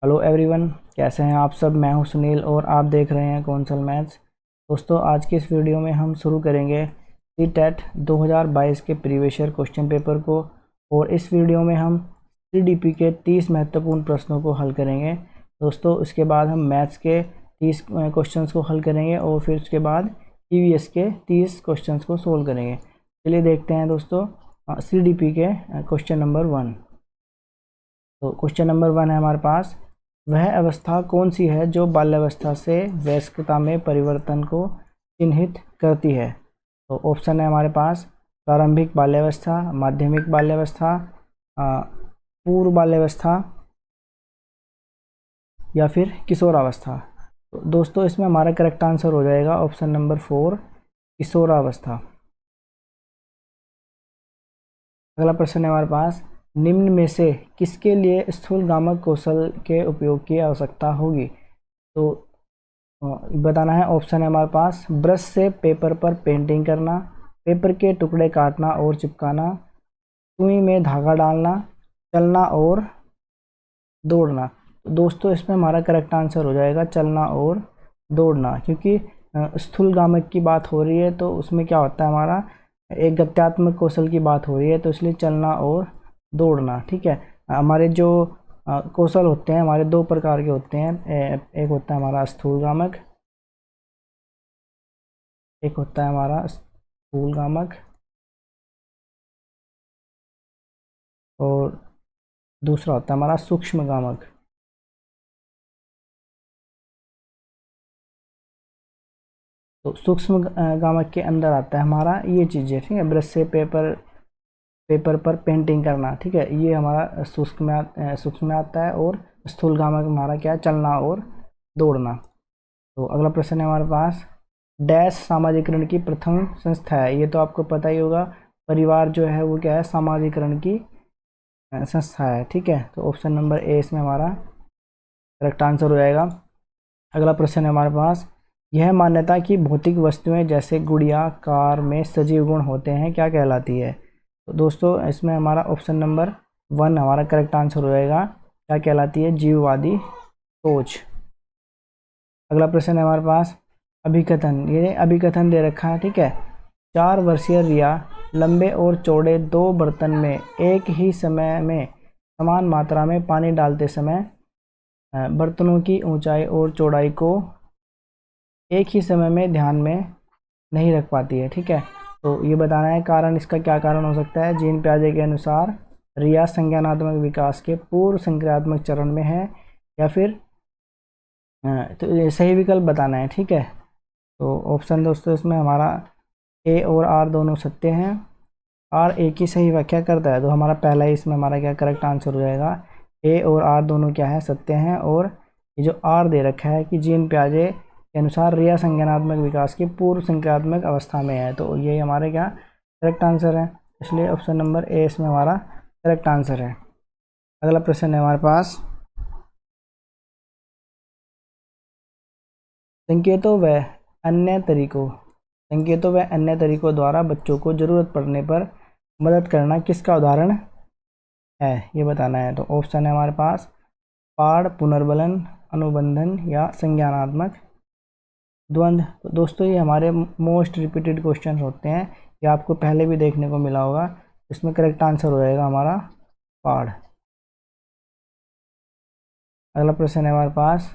Hello everyone, कैसे हैं आप सब। मैं हूं सुनील और आप देख रहे हैं कौशल मैथ्स। दोस्तों, आज की इस वीडियो में हम शुरू करेंगे सी टेट 2022 के प्रीवियस ईयर क्वेश्चन पेपर को। और इस वीडियो में हम सीडीपी के 30 महत्वपूर्ण प्रश्नों को हल करेंगे। दोस्तों, इसके बाद हम मैथ्स के 30 क्वेश्चंस को हल करेंगे और फिर उसके बाद ईवीएस के 30 क्वेश्चंस को सोल्व करेंगे। चलिए देखते हैं दोस्तों सीडीपी के क्वेश्चन नंबर 1। तो क्वेश्चन नंबर 1 है हमारे पास, वह अवस्था कौन सी है जो बाल्यावस्था से वयस्कता में परिवर्तन को चिन्हित करती है। तो ऑप्शन है हमारे पास प्रारंभिक बाल्यावस्था, माध्यमिक बाल्यावस्था, पूर्व बाल्यावस्था या फिर किशोरावस्था। तो दोस्तों, इसमें हमारा करेक्ट आंसर हो जाएगा ऑप्शन नंबर 4, किशोरावस्था। अगला प्रश्न है हमारे पास, निम्न में से किसके लिए स्थूलगामक कौशल के उपयोग की आवश्यकता होगी। तो बताना है। ऑप्शन है हमारे पास ब्रश से पेपर पर पेंटिंग करना, पेपर के टुकड़े काटना और चिपकाना, सुई में धागा डालना, चलना और दौड़ना। तो दोस्तों, इसमें हमारा करेक्ट आंसर हो जाएगा चलना और दौड़ना, क्योंकि स्थूलगामक की बात हो रही है तो उसमें क्या होता है, हमारा एक गत्यात्मक कौशल की बात हो रही है, तो इसलिए चलना और दौड़ना। ठीक है। हमारे जो कौशल होते हैं हमारे दो प्रकार के होते हैं। एक होता है हमारा स्थूलगामक, एक होता है हमारा स्थूलगामक और दूसरा होता है हमारा सूक्ष्मगामक। तो सूक्ष्म गामक के अंदर आता है हमारा ये चीज़ें। ठीक है, ब्रश से पेपर पर पेंटिंग करना। ठीक है, ये हमारा सूक्ष्म में आता है। और स्थूल गामक हमारा क्या है, चलना और दौड़ना। तो अगला प्रश्न है हमारे पास, डैश सामाजिकरण की प्रथम संस्था है। ये तो आपको पता ही होगा, परिवार जो है वो क्या है, सामाजिकरण की संस्था है। ठीक है, तो ऑप्शन नंबर ए इसमें हमारा करेक्ट आंसर हो जाएगा। अगला प्रश्न है हमारे पास, यह मान्यता कि भौतिक वस्तुएं जैसे गुड़िया, कार में सजीव गुण होते हैं क्या कहलाती है। तो दोस्तों, इसमें हमारा ऑप्शन नंबर 1 हमारा करेक्ट आंसर हो जाएगा। क्या कहलाती है, जीववादी सोच। अगला प्रश्न है हमारे पास, अभिकथन। ये अभिकथन दे रखा है। ठीक है, 4 वर्षीय रिया लंबे और चौड़े 2 बर्तन में एक ही समय में समान मात्रा में पानी डालते समय बर्तनों की ऊंचाई और चौड़ाई को एक ही समय में ध्यान में नहीं रख पाती है। ठीक है, तो ये बताना है कारण, इसका क्या कारण हो सकता है। जीन पियाजे के अनुसार रिया संज्ञानात्मक विकास के पूर्व संक्रियात्मक चरण में है या फिर तो ये सही विकल्प बताना है। ठीक है, तो ऑप्शन दोस्तों इसमें हमारा ए और आर दोनों सत्य हैं। आर ए की सही व्याख्या करता है, तो हमारा पहला ही इसमें हमारा क्या करेक्ट आंसर हो जाएगा। ए और आर दोनों क्या है, सत्य हैं। और ये जो आर दे रखा है कि जीन पियाजे के अनुसार रिया संज्ञानात्मक विकास की पूर्व संक्रियात्मक अवस्था में है, तो ये हमारे क्या करेक्ट आंसर है। इसलिए ऑप्शन नंबर ए इसमें हमारा करेक्ट आंसर है। अगला प्रश्न है हमारे पास, संकेतों व अन्य तरीकों द्वारा बच्चों को जरूरत पड़ने पर मदद करना किसका उदाहरण है, ये बताना है। तो ऑप्शन है हमारे पास पाड़, पुनर्बलन, अनुबंधन या संज्ञानात्मक द्वंद्व। तो दोस्तों, ये हमारे मोस्ट रिपीटेड क्वेश्चन होते हैं, ये आपको पहले भी देखने को मिला होगा। इसमें करेक्ट आंसर हो जाएगा हमारा पाड़। अगला प्रश्न है हमारे पास,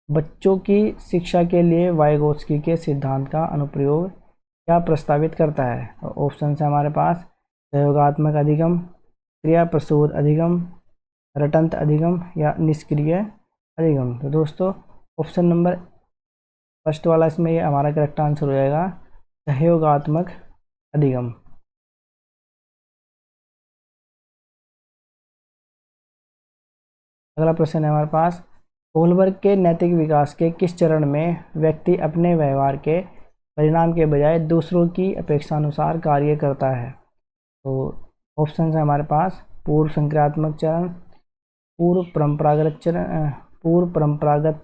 बच्चों की शिक्षा के लिए वाइगोत्स्की के सिद्धांत का अनुप्रयोग क्या प्रस्तावित करता है। ऑप्शन है हमारे पास सहयोगात्मक अधिगम, क्रिया प्रसूत अधिगम, रटंत अधिगम या निष्क्रिय अधिगम। तो दोस्तों, ऑप्शन नंबर फर्स्ट वाला इसमें ये हमारा करेक्ट आंसर हो जाएगा, सहयोगात्मक अधिगम। अगला प्रश्न है हमारे पास, कोहलबर्ग के नैतिक विकास के किस चरण में व्यक्ति अपने व्यवहार के परिणाम के बजाय दूसरों की अपेक्षानुसार कार्य करता है। तो ऑप्शन है हमारे पास पूर्व संक्रियात्मक चरण, पूर्व परंपरागत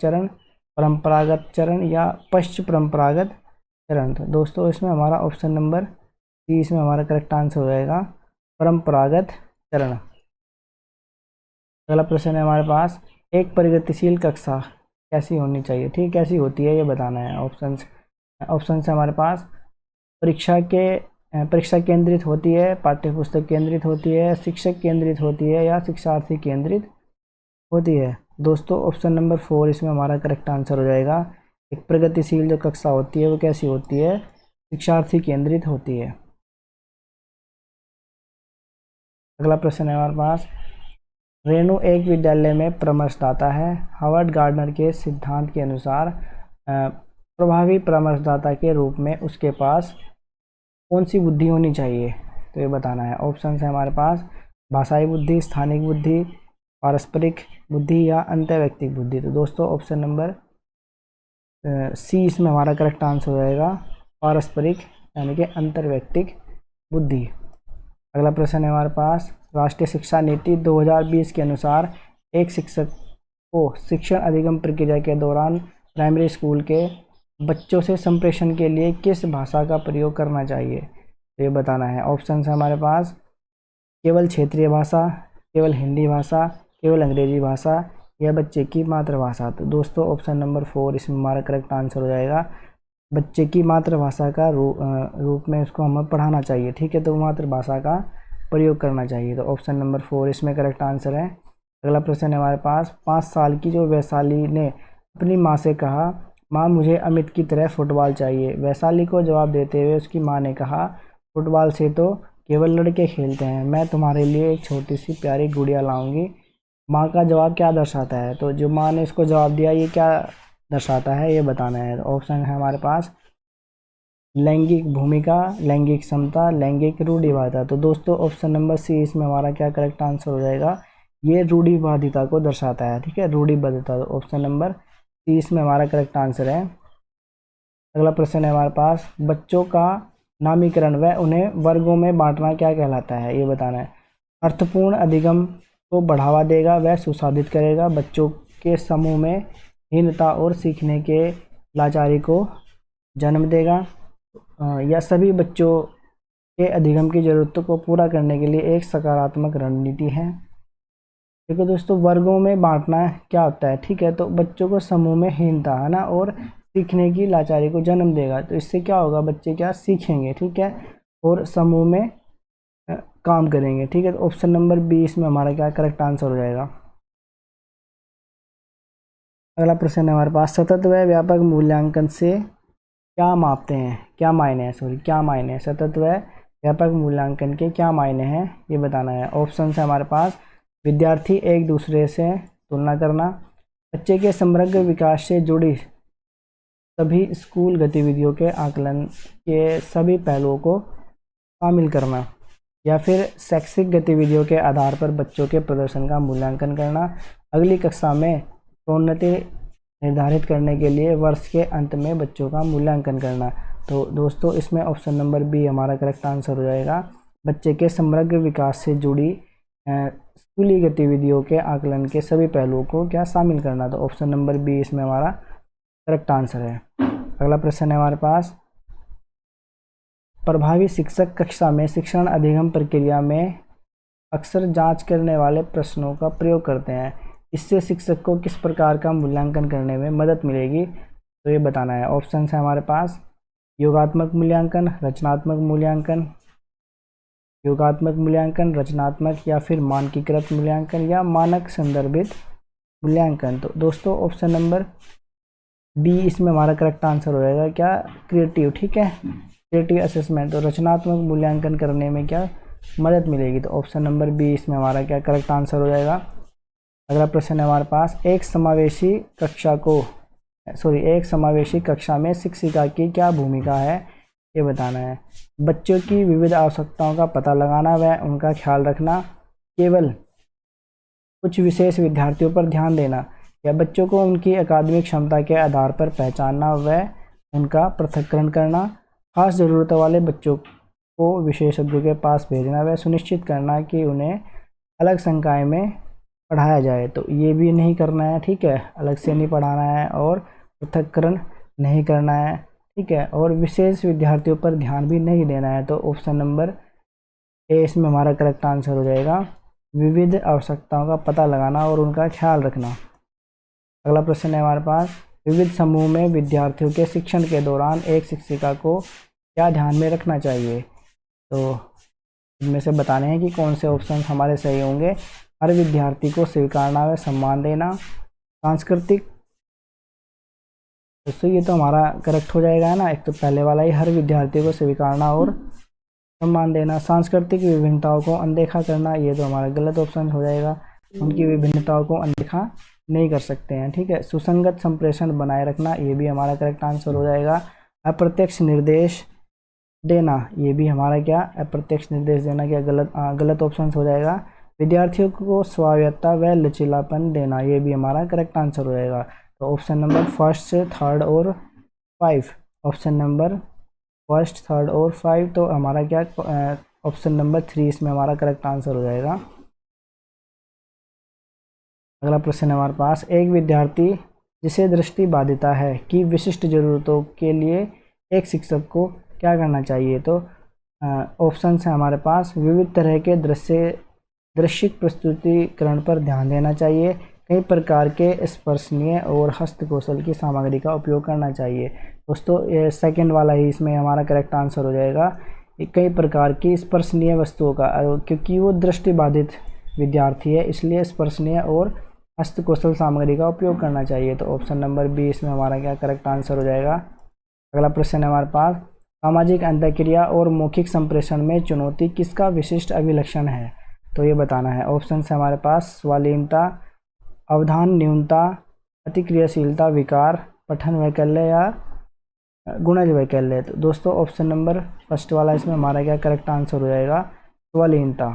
चरण, परंपरागत चरण या पश्च परंपरागत चरण। तो दोस्तों, इसमें हमारा ऑप्शन नंबर सी इसमें हमारा करेक्ट आंसर हो जाएगा, परंपरागत चरण। अगला प्रश्न है हमारे पास, एक प्रगतिशील कक्षा कैसी होनी चाहिए, ठीक, कैसी होती है ये बताना है। ऑप्शन से हमारे पास परीक्षा केंद्रित होती है, पाठ्य पुस्तक केंद्रित होती है, शिक्षक केंद्रित होती है, या शिक्षार्थी केंद्रित होती है। दोस्तों ऑप्शन नंबर 4 इसमें हमारा करेक्ट आंसर हो जाएगा। एक प्रगतिशील जो कक्षा होती है वो कैसी होती है, शिक्षार्थी केंद्रित होती है। अगला प्रश्न है हमारे पास, रेणु एक विद्यालय में परामर्शदाता है। हार्वर्ड गार्डनर के सिद्धांत के अनुसार प्रभावी परामर्शदाता के रूप में उसके पास कौन सी बुद्धि होनी चाहिए, तो ये बताना है। ऑप्शन है हमारे पास भाषाई बुद्धि, स्थानिक बुद्धि, पारस्परिक बुद्धि, या अंतर्वैयक्तिक बुद्धि। तो दोस्तों ऑप्शन नंबर सी इसमें हमारा करेक्ट आंसर हो जाएगा, पारस्परिक यानी कि अंतर्वैयक्तिक बुद्धि। अगला प्रश्न है हमारे पास, राष्ट्रीय शिक्षा नीति 2020 के अनुसार एक शिक्षक को शिक्षण अधिगम प्रक्रिया के दौरान प्राइमरी स्कूल के बच्चों से संप्रेषण के लिए किस भाषा का प्रयोग करना चाहिए, तो ये बताना है। ऑप्शन है हमारे पास केवल क्षेत्रीय भाषा, केवल हिंदी भाषा, केवल अंग्रेजी भाषा, या बच्चे की मातृभाषा। तो दोस्तों ऑप्शन नंबर 4 इसमें हमारा करेक्ट आंसर हो जाएगा, बच्चे की मातृभाषा का रूप में उसको हमें पढ़ाना चाहिए, ठीक है, तो मातृभाषा का प्रयोग करना चाहिए। तो ऑप्शन नंबर 4 इसमें करेक्ट आंसर है। अगला प्रश्न है हमारे पास, 5 साल की जो वैशाली ने अपनी माँ से कहा, माँ मुझे अमित की तरह फुटबॉल चाहिए। वैशाली को जवाब देते हुए उसकी माँ ने कहा, फुटबॉल से तो केवल लड़के खेलते हैं, मैं तुम्हारे लिए एक छोटी सी प्यारी गुड़िया लाऊंगी। माँ का जवाब क्या दर्शाता है, तो जो माँ ने इसको जवाब दिया ये क्या दर्शाता है ये बताना है। ऑप्शन है हमारे पास लैंगिक भूमिका, लैंगिक समता, लैंगिक रूढ़िवादिता। तो दोस्तों ऑप्शन नंबर सी इसमें हमारा क्या करेक्ट आंसर हो जाएगा, ये रूढ़िवादिता को दर्शाता है, ठीक है, रूढ़िवादिता। तो ऑप्शन नंबर सी इसमें हमारा करेक्ट आंसर है। अगला प्रश्न है हमारे पास, बच्चों का नामीकरण व उन्हें वर्गों में बांटना क्या कहलाता है, ये बताना है। अर्थपूर्ण अधिगम को बढ़ावा देगा व सुसाधित करेगा, बच्चों के समूह में हीनता और सीखने के लाचारी को जन्म देगा, या सभी बच्चों के अधिगम की ज़रूरतों को पूरा करने के लिए एक सकारात्मक रणनीति है। देखो दोस्तों वर्गों में बांटना क्या होता है, ठीक है, तो बच्चों को समूह में हीनता है ना और सीखने की लाचारी को जन्म देगा, तो इससे क्या होगा, बच्चे क्या सीखेंगे, ठीक है, और समूह में काम करेंगे, ठीक है। तो ऑप्शन नंबर 20 में हमारा क्या करेक्ट आंसर हो जाएगा। अगला प्रश्न है हमारे पास, सतत व व्यापक मूल्यांकन से क्या मापते हैं, क्या मायने हैं, क्या मायने हैं, सतत व व्यापक मूल्यांकन के क्या मायने हैं ये बताना है। ऑप्शन है हमारे पास विद्यार्थी एक दूसरे से तुलना करना, बच्चे के समग्र विकास से जुड़ी सभी स्कूल गतिविधियों के आकलन के सभी पहलुओं को शामिल करना, या फिर शैक्षिक गतिविधियों के आधार पर बच्चों के प्रदर्शन का मूल्यांकन करना, अगली कक्षा में प्रोन्नति निर्धारित करने के लिए वर्ष के अंत में बच्चों का मूल्यांकन करना। तो दोस्तों इसमें ऑप्शन नंबर बी हमारा करेक्ट आंसर हो जाएगा, बच्चे के समग्र विकास से जुड़ी स्कूली गतिविधियों के आकलन के सभी पहलुओं को क्या शामिल करना। तो ऑप्शन नंबर बी इसमें हमारा करेक्ट आंसर है। अगला प्रश्न है हमारे पास, प्रभावी शिक्षक कक्षा में शिक्षण अधिगम प्रक्रिया में अक्सर जांच करने वाले प्रश्नों का प्रयोग करते हैं, इससे शिक्षक को किस प्रकार का मूल्यांकन करने में मदद मिलेगी, तो ये बताना है। ऑप्शन है हमारे पास योगात्मक मूल्यांकन, रचनात्मक मूल्यांकन, योगात्मक मूल्यांकन, रचनात्मक, या फिर मानकीकृत मूल्यांकन, या मानक संदर्भित मूल्यांकन। तो दोस्तों ऑप्शन नंबर डी इसमें हमारा करेक्ट आंसर हो जाएगा, क्या क्रिएटिव, ठीक है, क्रिएटिव असेसमेंट। तो रचनात्मक मूल्यांकन करने में क्या मदद मिलेगी, तो ऑप्शन नंबर बी इसमें हमारा क्या करेक्ट आंसर हो जाएगा। अगला प्रश्न है हमारे पास, एक समावेशी कक्षा में शिक्षिका की क्या भूमिका है ये बताना है। बच्चों की विविध आवश्यकताओं का पता लगाना व उनका ख्याल रखना, केवल कुछ विशेष विद्यार्थियों पर ध्यान देना, या बच्चों को उनकी अकादमिक क्षमता के आधार पर पहचानना व उनका पृथक्करण करना, खास ज़रूरतों वाले बच्चों को विशेषज्ञों के पास भेजना व सुनिश्चित करना कि उन्हें अलग संकाय में पढ़ाया जाए। तो ये भी नहीं करना है, ठीक है, अलग से नहीं पढ़ाना है और पृथक्करण नहीं करना है, ठीक है, और विशेष विद्यार्थियों पर ध्यान भी नहीं देना है। तो ऑप्शन नंबर ए इसमें हमारा करेक्ट आंसर हो जाएगा, विविध आवश्यकताओं का पता लगाना और उनका ख्याल रखना। अगला प्रश्न है हमारे पास, विविध समूह में विद्यार्थियों के शिक्षण के दौरान एक शिक्षिका को क्या ध्यान में रखना चाहिए। तो इनमें से बताने हैं कि कौन से ऑप्शन हमारे सही होंगे। हर विद्यार्थी को स्वीकारना व सम्मान देना, सांस्कृतिक, दोस्तों ये तो हमारा करेक्ट हो जाएगा है ना, एक तो पहले वाला ही, हर विद्यार्थी को स्वीकारना और सम्मान देना। सांस्कृतिक विभिन्नताओं को अनदेखा करना, ये तो हमारा गलत ऑप्शन हो जाएगा, उनकी विभिन्नताओं को अनदेखा नहीं कर सकते हैं, ठीक है। सुसंगत संप्रेषण बनाए रखना, ये भी हमारा करेक्ट आंसर हो जाएगा। अप्रत्यक्ष निर्देश देना, ये भी हमारा क्या, अप्रत्यक्ष निर्देश देना क्या, गलत ऑप्शन हो जाएगा। विद्यार्थियों को स्वायत्तता व लचीलापन देना, ये भी हमारा करेक्ट आंसर हो जाएगा। तो ऑप्शन नंबर फर्स्ट, थर्ड और 5, ऑप्शन नंबर फर्स्ट, थर्ड और 5, तो हमारा क्या, ऑप्शन नंबर 3 इसमें हमारा करेक्ट आंसर हो जाएगा। अगला प्रश्न है हमारे पास, एक विद्यार्थी जिसे दृष्टि बाधिता है की विशिष्ट जरूरतों के लिए एक शिक्षक को क्या करना चाहिए। तो ऑप्शन है हमारे पास, विविध तरह के दृश्यिक प्रस्तुतिकरण पर ध्यान देना चाहिए, कई प्रकार के स्पर्शनीय और हस्तकौशल की सामग्री का उपयोग करना चाहिए। दोस्तों ये सेकंड वाला ही इसमें हमारा करेक्ट आंसर हो जाएगा, कई प्रकार की स्पर्शनीय वस्तुओं का, क्योंकि वो दृष्टिबाधित विद्यार्थी है इसलिए स्पर्शनीय और हस्तकौशल सामग्री का उपयोग करना चाहिए। तो ऑप्शन नंबर बी इसमें हमारा क्या करेक्ट आंसर हो जाएगा। अगला प्रश्न है हमारे पास, सामाजिक अंतःक्रिया और मौखिक संप्रेषण में चुनौती किसका विशिष्ट अभिलक्षण है। तो ये बताना है। ऑप्शन है हमारे पास, स्वालीनता, अवधान न्यूनता, अतिक्रियाशीलता विकार, पठन वैकल्य या गुणज वैकल्य। तो दोस्तों ऑप्शन नंबर फर्स्ट वाला इसमें हमारा क्या करेक्ट आंसर हो जाएगा, स्वालीनता।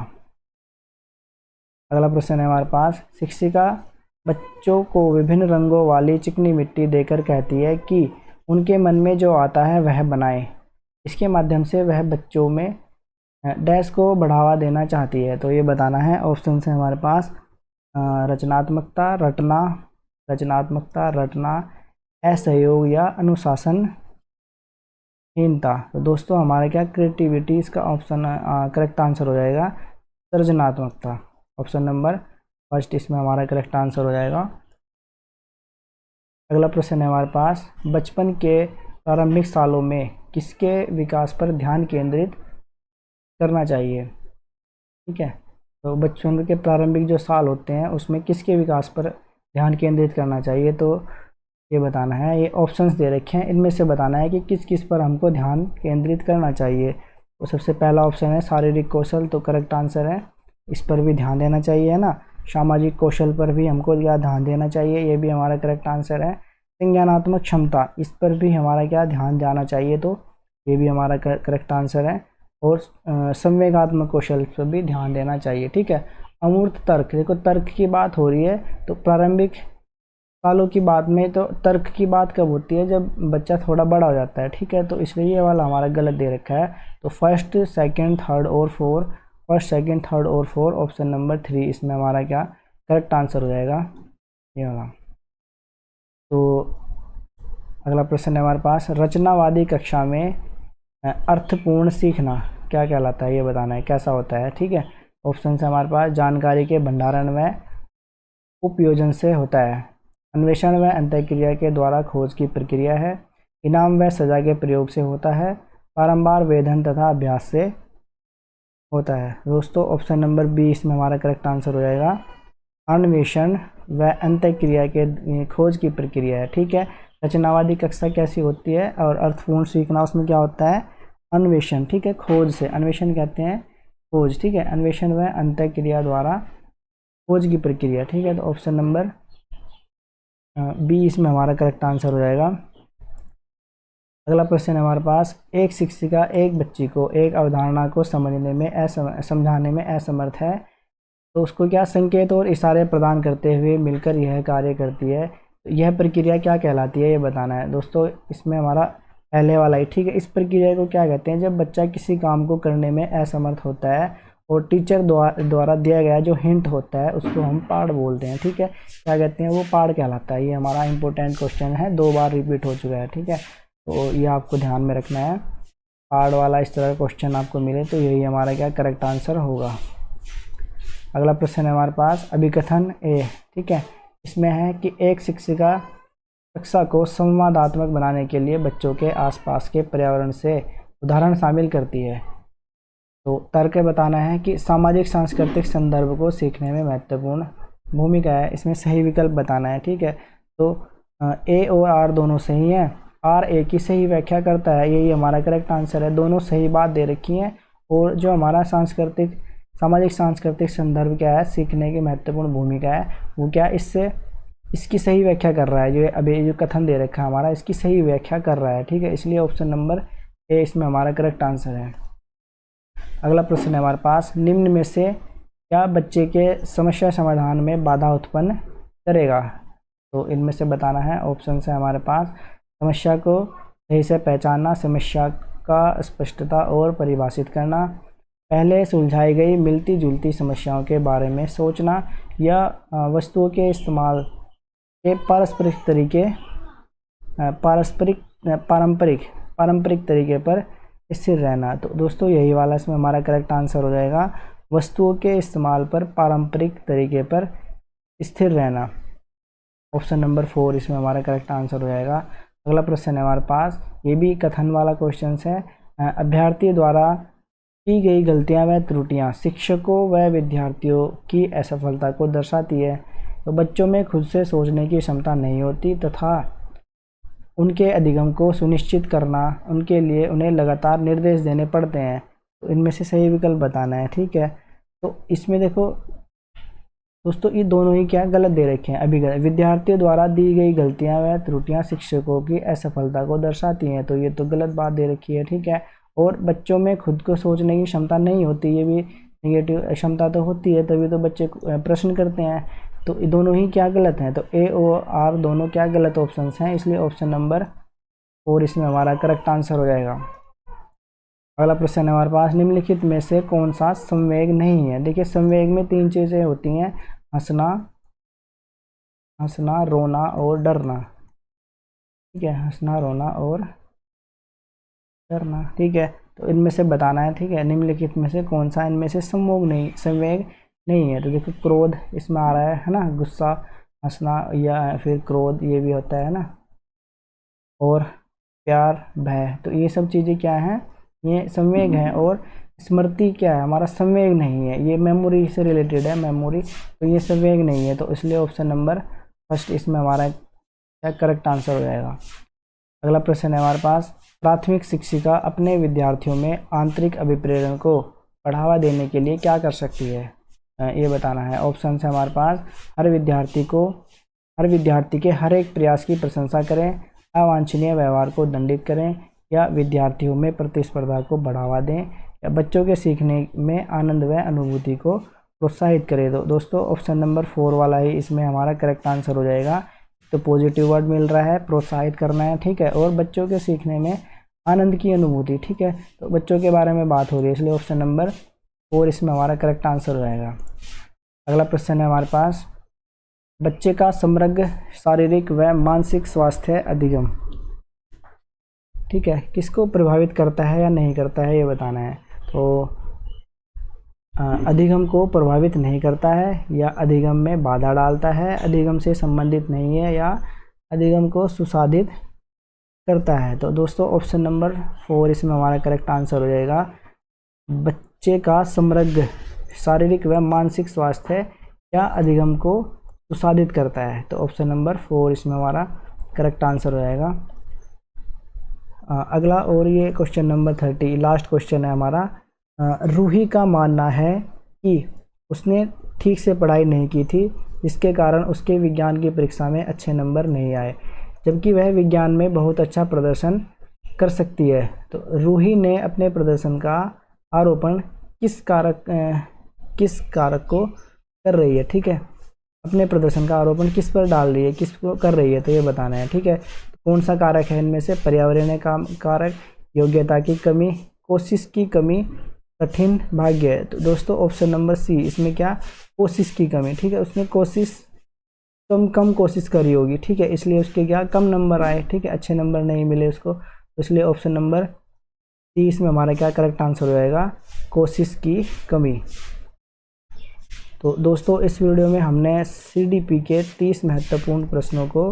अगला प्रश्न है हमारे पास, शिक्षिका बच्चों को विभिन्न रंगों वाली चिकनी मिट्टी देकर कहती है कि उनके मन में जो आता है वह बनाएं। इसके माध्यम से वह बच्चों में डैश को बढ़ावा देना चाहती है। तो ये बताना है। ऑप्शन है हमारे पास, रचनात्मकता, रटना, असहयोग या अनुशासनहीनता। तो दोस्तों हमारा क्या, क्रिएटिविटी इसका ऑप्शन करेक्ट आंसर हो जाएगा, सृजनात्मकता। ऑप्शन नंबर फर्स्ट इसमें हमारा करेक्ट आंसर हो जाएगा। अगला प्रश्न है हमारे पास, बचपन के प्रारंभिक सालों में किसके विकास पर ध्यान केंद्रित करना चाहिए। ठीक है, तो बचपन के प्रारंभिक जो साल होते हैं उसमें किसके विकास पर ध्यान केंद्रित करना चाहिए। तो ये बताना है, ये ऑप्शंस दे रखे हैं, इनमें से बताना है कि किस किस पर हमको ध्यान केंद्रित करना चाहिए। तो सबसे पहला ऑप्शन है शारीरिक कौशल, तो करेक्ट आंसर है, इस पर भी ध्यान देना चाहिए, है ना। सामाजिक कौशल पर भी हमको क्या ध्यान देना चाहिए, ये भी हमारा करेक्ट आंसर है। संज्ञानात्मक क्षमता, इस पर भी हमारा क्या ध्यान देना चाहिए, तो ये भी हमारा करेक्ट आंसर है। और संवेगात्मक कौशल पर भी ध्यान देना चाहिए। ठीक है, अमूर्त तर्क, देखो तर्क की बात हो रही है तो प्रारंभिक सालों की बात में, तो तर्क की बात कब होती है, जब बच्चा थोड़ा बड़ा हो जाता है। ठीक है, तो इसलिए ये वाला हमारा गलत दे रखा है। तो फर्स्ट, सेकंड, थर्ड और फोर, फर्स्ट, सेकंड, थर्ड और फोर, ऑप्शन नंबर 3 इसमें हमारा क्या करेक्ट आंसर हो जाएगा, ये वाला। तो अगला प्रश्न है हमारे पास, रचनावादी कक्षा में अर्थपूर्ण सीखना क्या कहलाता है, ये बताना है कैसा होता है। ठीक है, ऑप्शन है हमारे पास, जानकारी के भंडारण व उपयोजन से होता है, अन्वेषण व अंतःक्रिया के द्वारा खोज की प्रक्रिया है, इनाम व सजा के प्रयोग से होता है, बारंबार वेधन तथा अभ्यास से होता है। दोस्तों ऑप्शन नंबर बी इसमें हमारा करेक्ट आंसर हो जाएगा, अन्वेषण व अंतःक्रिया के खोज की प्रक्रिया है। ठीक है, रचनावादी कक्षा कैसी होती है और अर्थपूर्ण सीखना उसमें क्या होता है, अन्वेषण। ठीक है, खोज से, अन्वेषण कहते हैं खोज। ठीक है, अन्वेषण व अंतःक्रिया द्वारा खोज की प्रक्रिया। ठीक है, तो ऑप्शन नंबर बी इसमें हमारा करेक्ट आंसर हो जाएगा। अगला प्रश्न है हमारे पास, एक शिक्षिका एक बच्ची को एक अवधारणा को समझने में समझाने में असमर्थ है, तो उसको क्या संकेत और इशारे प्रदान करते हुए मिलकर यह कार्य करती है, तो यह प्रक्रिया क्या कहलाती है, ये बताना है। दोस्तों इसमें हमारा पहले वाला ही। ठीक है, इस प्रक्रिया को क्या कहते हैं, जब बच्चा किसी काम को करने में असमर्थ होता है और टीचर द्वारा दिया गया जो हिंट होता है उसको हम पाठ बोलते हैं। ठीक है, क्या कहते हैं, वो पाठ कहलाता है। ये हमारा इंपॉर्टेंट क्वेश्चन है, 2 बार रिपीट हो चुका है। ठीक है, तो ये आपको ध्यान में रखना है, पार्ट वाला इस तरह का क्वेश्चन आपको मिले तो यही हमारा क्या करेक्ट आंसर होगा। अगला प्रश्न है हमारे पास, अभिकथन ए। ठीक है, इसमें है कि एक शिक्षिका कक्षा को संवादात्मक बनाने के लिए बच्चों के आसपास के पर्यावरण से उदाहरण शामिल करती है। तो तर्क बताना है कि सामाजिक सांस्कृतिक संदर्भ को सीखने में महत्वपूर्ण भूमिका है। इसमें सही विकल्प बताना है, ठीक है। तो ए और आर दोनों सही हैं। आर ए की सही व्याख्या करता है, यही हमारा करेक्ट आंसर है। दोनों सही बात दे रखी हैं। और जो हमारा सामाजिक सांस्कृतिक संदर्भ क्या है, सीखने की महत्वपूर्ण भूमिका है, वो क्या इससे इसकी सही व्याख्या कर रहा है। जो अभी जो कथन दे रखा है हमारा, इसकी सही व्याख्या कर रहा है, ठीक है। इसलिए ऑप्शन नंबर ए इसमें हमारा करेक्ट आंसर है। अगला प्रश्न है हमारे पास, निम्न में से क्या बच्चे के समस्या समाधान में बाधा उत्पन्न करेगा। तो इनमें से बताना है। ऑप्शन है हमारे पास, समस्या को सही से पहचानना, समस्या का स्पष्टता और परिभाषित करना, पहले सुलझाई गई मिलती जुलती समस्याओं के बारे में सोचना, या वस्तुओं के इस्तेमाल के पारंपरिक तरीके पर स्थिर रहना। तो दोस्तों यही वाला इसमें हमारा करेक्ट आंसर हो जाएगा, वस्तुओं के इस्तेमाल पर पारंपरिक तरीके पर स्थिर रहना। ऑप्शन नंबर 4 इसमें हमारा करेक्ट आंसर हो जाएगा। अगला प्रश्न है हमारे पास, ये भी कथन वाला क्वेश्चन है। अभ्यर्थी द्वारा की गई गलतियां व त्रुटियां शिक्षकों व विद्यार्थियों की असफलता को दर्शाती है। तो बच्चों में खुद से सोचने की क्षमता नहीं होती तथा उनके अधिगम को सुनिश्चित करना उनके लिए उन्हें लगातार निर्देश देने पड़ते हैं। तो इनमें से सही विकल्प बताना है, ठीक है। तो इसमें देखो दोस्तों, ये दोनों ही क्या गलत दे रखे हैं। अभी विद्यार्थियों द्वारा दी गई गलतियां व त्रुटियां शिक्षकों की असफलता को दर्शाती हैं, तो ये तो गलत बात दे रखी है, ठीक है। और बच्चों में खुद को सोचने की क्षमता नहीं होती, ये भी नेगेटिव क्षमता तो होती है, तभी तो बच्चे प्रश्न करते हैं। तो ये दोनों ही क्या गलत हैं। तो ए और आर दोनों क्या गलत ऑप्शन हैं, इसलिए ऑप्शन नंबर 4 इसमें हमारा करेक्ट आंसर हो जाएगा। अगला प्रश्न है हमारे पास, निम्नलिखित में से कौन सा संवेग नहीं है। देखिए संवेग में 3 चीज़ें होती हैं, हंसना, रोना और डरना, ठीक है। हंसना, रोना और डरना, ठीक है। तो इनमें से बताना है, ठीक है। निम्नलिखित में से कौन सा इनमें से संवेग नहीं है। तो देखो क्रोध इसमें आ रहा है ना, गुस्सा, हंसना या फिर क्रोध, ये भी होता है ना, और प्यार, भय, तो ये सब चीज़ें क्या हैं, ये संवेग हैं। और स्मृति क्या है, हमारा संवेग नहीं है, ये मेमोरी से रिलेटेड है, मेमोरी, तो ये संवेग नहीं है। तो इसलिए ऑप्शन नंबर फर्स्ट इसमें हमारा क्या करेक्ट आंसर हो जाएगा। अगला प्रश्न है हमारे पास, प्राथमिक शिक्षिका अपने विद्यार्थियों में आंतरिक अभिप्रेरण को बढ़ावा देने के लिए क्या कर सकती है, ये बताना है। ऑप्शन है हमारे पास, हर विद्यार्थी के हर एक प्रयास की प्रशंसा करें, अवांछनीय व्यवहार को दंडित करें, या विद्यार्थियों में प्रतिस्पर्धा को बढ़ावा दें, या बच्चों के सीखने में आनंद व अनुभूति को प्रोत्साहित करें। तो दोस्तों ऑप्शन नंबर 4 वाला ही इसमें हमारा करेक्ट आंसर हो जाएगा। तो पॉजिटिव वर्ड मिल रहा है, प्रोत्साहित करना है, ठीक है, और बच्चों के सीखने में आनंद की अनुभूति, ठीक है। तो बच्चों के बारे में बात हो रही है, इसलिए ऑप्शन नंबर 4 इसमें हमारा करेक्ट आंसर हो जाएगा। अगला प्रश्न है हमारे पास, बच्चे का समग्र शारीरिक व मानसिक स्वास्थ्य अधिगम, ठीक है, किसको प्रभावित करता है या नहीं करता है, ये बताना है। तो अधिगम को प्रभावित नहीं करता है, या अधिगम में बाधा डालता है, अधिगम से संबंधित नहीं है, या अधिगम को सुसाधित करता है। तो दोस्तों ऑप्शन नंबर 4 इसमें हमारा करेक्ट आंसर हो जाएगा। बच्चे का समग्र शारीरिक व मानसिक स्वास्थ्य या अधिगम को सुसाधित करता है। तो ऑप्शन नंबर 4 इसमें हमारा करेक्ट आंसर हो जाएगा। अगला और ये क्वेश्चन नंबर 30 लास्ट क्वेश्चन है हमारा। रूही का मानना है कि उसने ठीक से पढ़ाई नहीं की थी, जिसके कारण उसके विज्ञान की परीक्षा में अच्छे नंबर नहीं आए, जबकि वह विज्ञान में बहुत अच्छा प्रदर्शन कर सकती है। तो रूही ने अपने प्रदर्शन का आरोपण किस कारक को कर रही है, ठीक है। अपने प्रदर्शन का आरोपण किस पर डाल रही है, किसको कर रही है, तो ये बताना है, ठीक है। कौन सा कारक है इनमें से, पर्यावरणीय कारक, योग्यता की कमी, कोशिश की कमी, कठिन भाग्य है। तो दोस्तों ऑप्शन नंबर सी इसमें क्या, कोशिश की कमी, ठीक है। उसने कम कोशिश करी होगी, ठीक है, इसलिए उसके क्या कम नंबर आए, ठीक है, अच्छे नंबर नहीं मिले उसको। तो इसलिए ऑप्शन नंबर सी इसमें हमारा क्या करेक्ट आंसर हो जाएगा, कोशिश की कमी। तो दोस्तों इस वीडियो में हमने CDP के 30 महत्वपूर्ण प्रश्नों को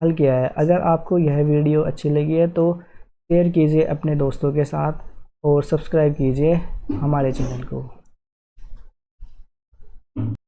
हल किया है। अगर आपको यह वीडियो अच्छी लगी है तो शेयर कीजिए अपने दोस्तों के साथ और सब्सक्राइब कीजिए हमारे चैनल को।